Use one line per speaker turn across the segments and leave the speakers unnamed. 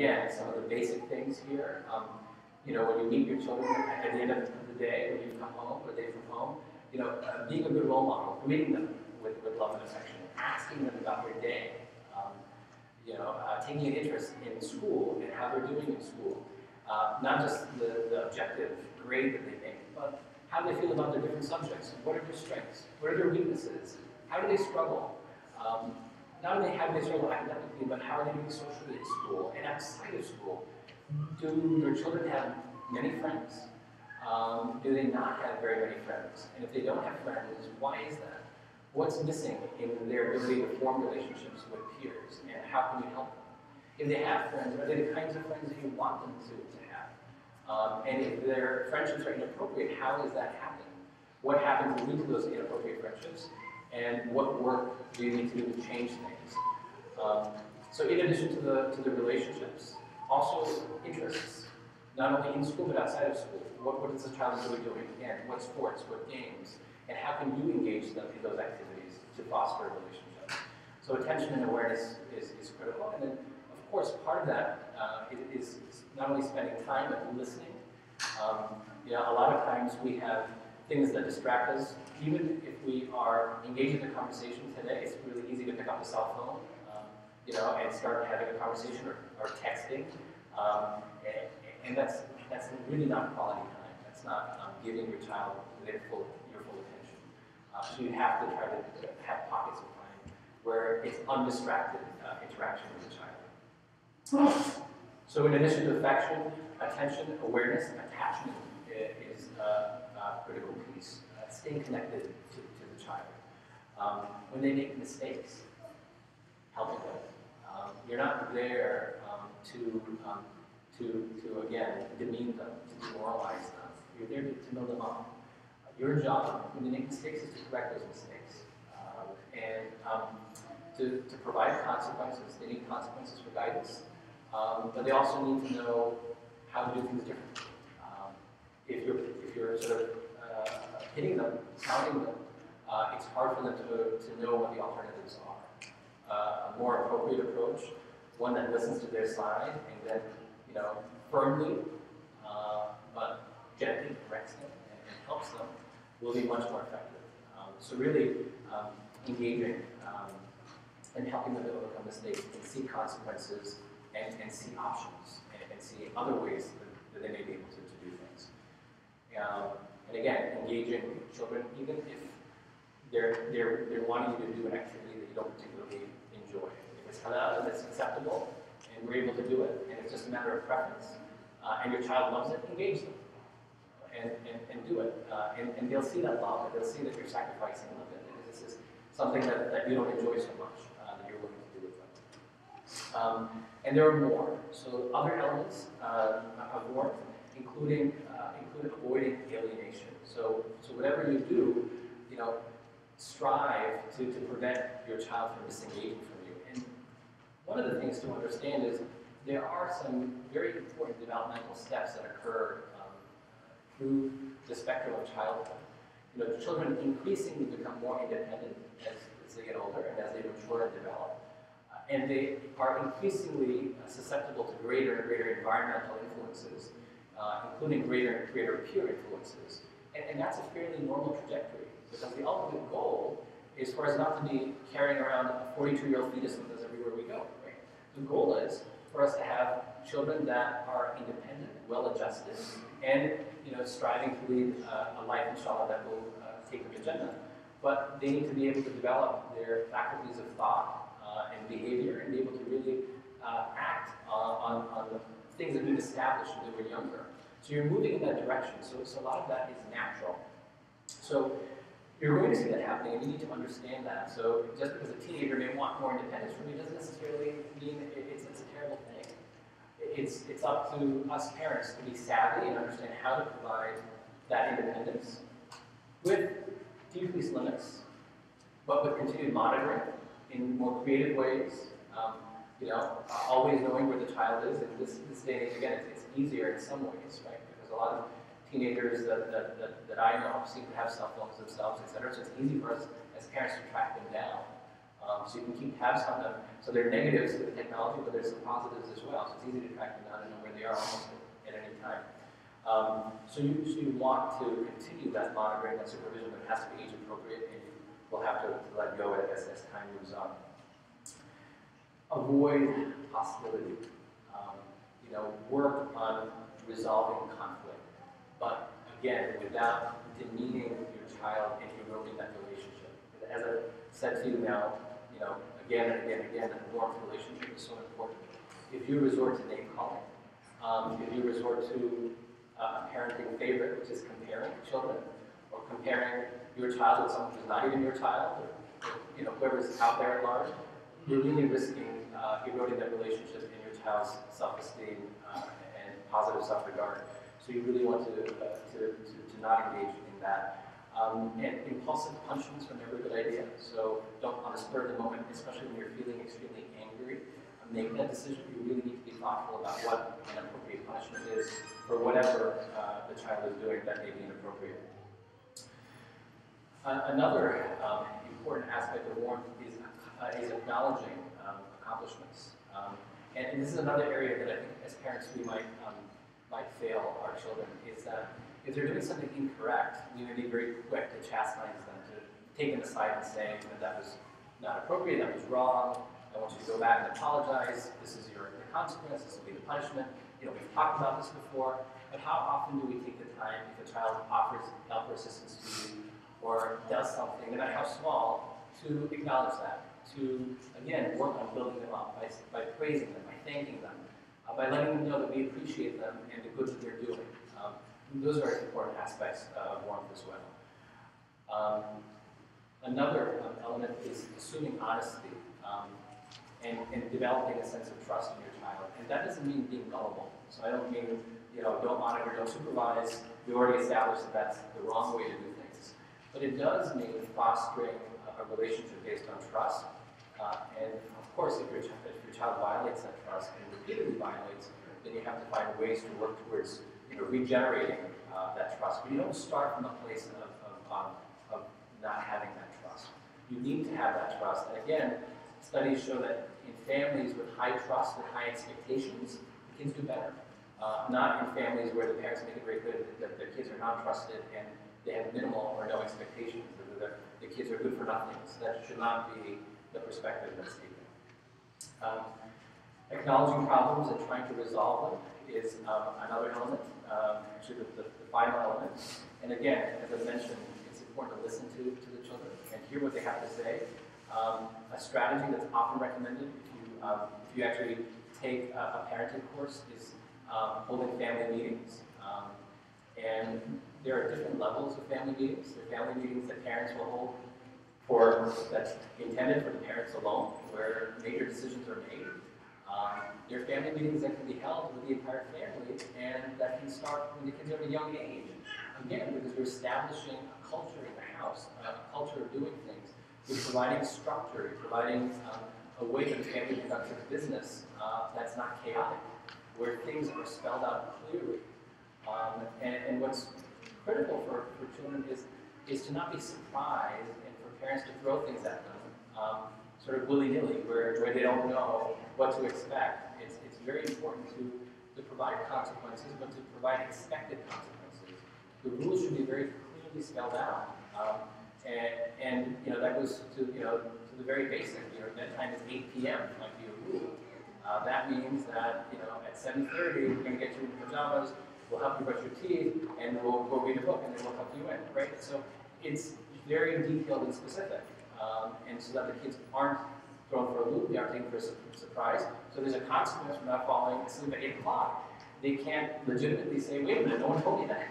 Again, some of the basic things here. You know, when you meet your children at the end of the day, when you come home or they from home, you know, being a good role model, greeting them with love and affection, asking them about their day, you know, taking an interest in school and how they're doing in school. Not just the objective grade that they make, but how they feel about their different subjects. What are their strengths? What are their weaknesses? How do they struggle? Not only how do they struggle academically, but how are they doing socially at school and outside of school? Do your children have many friends? Do they not have very many friends? And if they don't have friends, why is that? What's missing in their ability to form relationships with peers? And how can you help them? If they have friends, are they the kinds of friends that you want them to have? And if their friendships are inappropriate, how is that happening? What happens to lead to those inappropriate friendships? And what work do you need to do to change things? So in addition to the relationships, also interests, not only in school but outside of school. What is the child really doing? Again, what sports, what games, and how can you engage them in those activities to foster a relationship? So attention and awareness is critical. And then, of course, part of that is not only spending time but listening. You know, a lot of times we have things that distract us. Even if we are engaged in a conversation today, it's really easy to pick up the cell phone, you know, and start having a conversation or texting. And that's really not quality time. That's not giving your child your full attention. So you have to try to have pockets of time where it's undistracted interaction with the child. So in addition to affection, attention, awareness, attachment is a critical piece. Staying connected to the child. When they make mistakes, helping them. You're not there to again, demean them, to demoralize them. You're there to know them up. Your job, when they make mistakes, is to correct those mistakes. To provide consequences. They need consequences for guidance. But they also need to know how to do things differently. If you're sort of hitting them, pounding them, it's hard for them to know what the alternatives are. A more appropriate approach, one that listens to their side and then, you know, firmly but gently corrects them and helps them, will be much more effective. So really engaging and helping them to overcome mistakes and see consequences and see options and see other ways that they may be able to do things. And again, engaging children, even if they're wanting you to do an activity that you don't particularly enjoy. If it's allowed and it's acceptable, and we're able to do it, and it's just a matter of preference, and your child loves it, engage them, and do it. And they'll see that love, and they'll see that you're sacrificing a little bit, because this is something that you don't enjoy so much, that you're willing to do with them. And there are more. So other elements of warmth, include avoiding alienation. So whatever you do, you know, strive to prevent your child from disengaging from you. And one of the things to understand is there are some very important developmental steps that occur through the spectrum of childhood. You know, children increasingly become more independent as they get older and as they mature and develop. And they are increasingly susceptible to greater and greater environmental influences, including greater and greater peer influences. And that's a fairly normal trajectory, because the ultimate goal is for us not to be carrying around a 42-year-old fetus with us everywhere we go. Right? The goal is for us to have children that are independent, well-adjusted, and, you know, striving to lead a life, inshallah, that will take them to Jannah. But they need to be able to develop their faculties of thought and behavior, and be able to really act on the things that we've established when they were younger. So you're moving in that direction. So a lot of that is natural. So you're going to see that happening, and you need to understand that. So just because a teenager may want more independence from you doesn't necessarily mean it's a terrible thing. It's up to us parents to be savvy and understand how to provide that independence with decreased limits, but with continued monitoring in more creative ways. You know, always knowing where the child is. And this day and age, again, it's easier in some ways, right? Because a lot of teenagers that I know seem to have cell phones themselves, etc. So it's easy for us as parents to track them down. So you can keep tabs on them. So there are negatives to the technology, but there's some positives as well. So it's easy to track them down and know where they are almost at any time. So you want to continue that monitoring, that supervision, but it has to be age appropriate, and you will have to let go as time moves on. Avoid hostility. Work on resolving conflict, but again, without demeaning your child and eroding that relationship. As I've said to you now, again and again and again, that warmth relationship is so important. If you resort to name calling, if you resort to a parenting favorite, which is comparing children, or comparing your child with someone who's not even your child, or whoever's out there at large, you're really risking eroding that relationship in your child's self-esteem and positive self-regard. So you really want to not engage in that. And impulsive punishments are never a good idea. So don't, on the spur of the moment, especially when you're feeling extremely angry, make that decision. You really need to be thoughtful about what an appropriate punishment is for whatever the child is doing that may be inappropriate. Another important aspect of warmth is acknowledging accomplishments. And this is another area that I think as parents we might fail our children, is that if they're doing something incorrect, we may be very quick to chastise them, to take them aside and say that was not appropriate, that was wrong, I want you to go back and apologize, this is your consequence, this will be the punishment. We've talked about this before, but how often do we take the time if a child offers help or assistance to you or does something, no matter how small, to acknowledge that, to, again, work on building them up by praising them, by thanking them, by letting them know that we appreciate them and the good that they're doing. Those are important aspects of warmth as well. Another element is assuming honesty and developing a sense of trust in your child. And that doesn't mean being gullible. So I don't mean, don't monitor, don't supervise. We already established that that's the wrong way to do things. But it does mean fostering a relationship based on trust. And of course, if your child violates that trust and repeatedly violates, then you have to find ways to work towards regenerating that trust. But you don't start from a place of not having that trust. You need to have that trust. And again, studies show that in families with high trust, with high expectations, the kids do better. Not in families where the parents make it very clear that their kids are not trusted and they have minimal or no expectations, that the kids are good for nothing. So that should not be the perspective that's taken. Acknowledging problems and trying to resolve them is another element, actually the final element. And again, as I mentioned, it's important to listen to the children and hear what they have to say. A strategy that's often recommended if you actually take a parenting course is holding family meetings. And there are different levels of family meetings. There are family meetings that parents will hold that's intended for the parents alone, where major decisions are made. There are family meetings that can be held with the entire family, and that can start when the kids are at a young age. Again, because we're establishing a culture in the house, a culture of doing things. We're providing structure, we're providing a way that the family conducts its business that's not chaotic, where things are spelled out clearly. And what's critical for children is to not be surprised and for parents to throw things at them sort of willy-nilly, where they don't know what to expect. It's very important to provide consequences, but to provide expected consequences. The rules should be very clearly spelled out. And that goes to the very basic. Bedtime is 8 p.m. might be a rule. That means that at 7:30 we're going to get you in pajamas. We'll help you brush your teeth, and we'll read a book, and then we'll help you in. Right? So it's very detailed and specific, and so that the kids aren't thrown for a loop, they aren't taken for a surprise. So there's a consequence for not falling asleep at 8 o'clock. They can't legitimately say, "Wait a minute, no one told me that."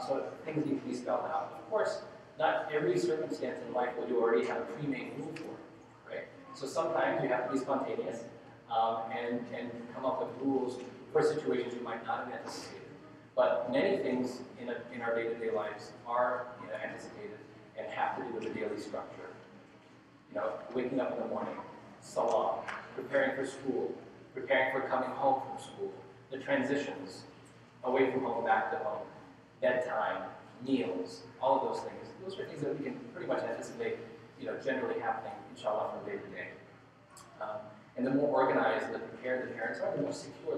So things need to be spelled out. Of course, not every circumstance in life will you already have a pre-made rule for, right? So sometimes you have to be spontaneous and come up with rules for situations you might not have anticipated. But many things in our day-to-day lives are anticipated and have to do with the daily structure. Waking up in the morning, salah, preparing for school, preparing for coming home from school, the transitions, away from home, back to home, bedtime, meals, all of those things. Those are things that we can pretty much anticipate generally happening, inshallah, from day to day. And the more organized and the prepared the parents are, the more secure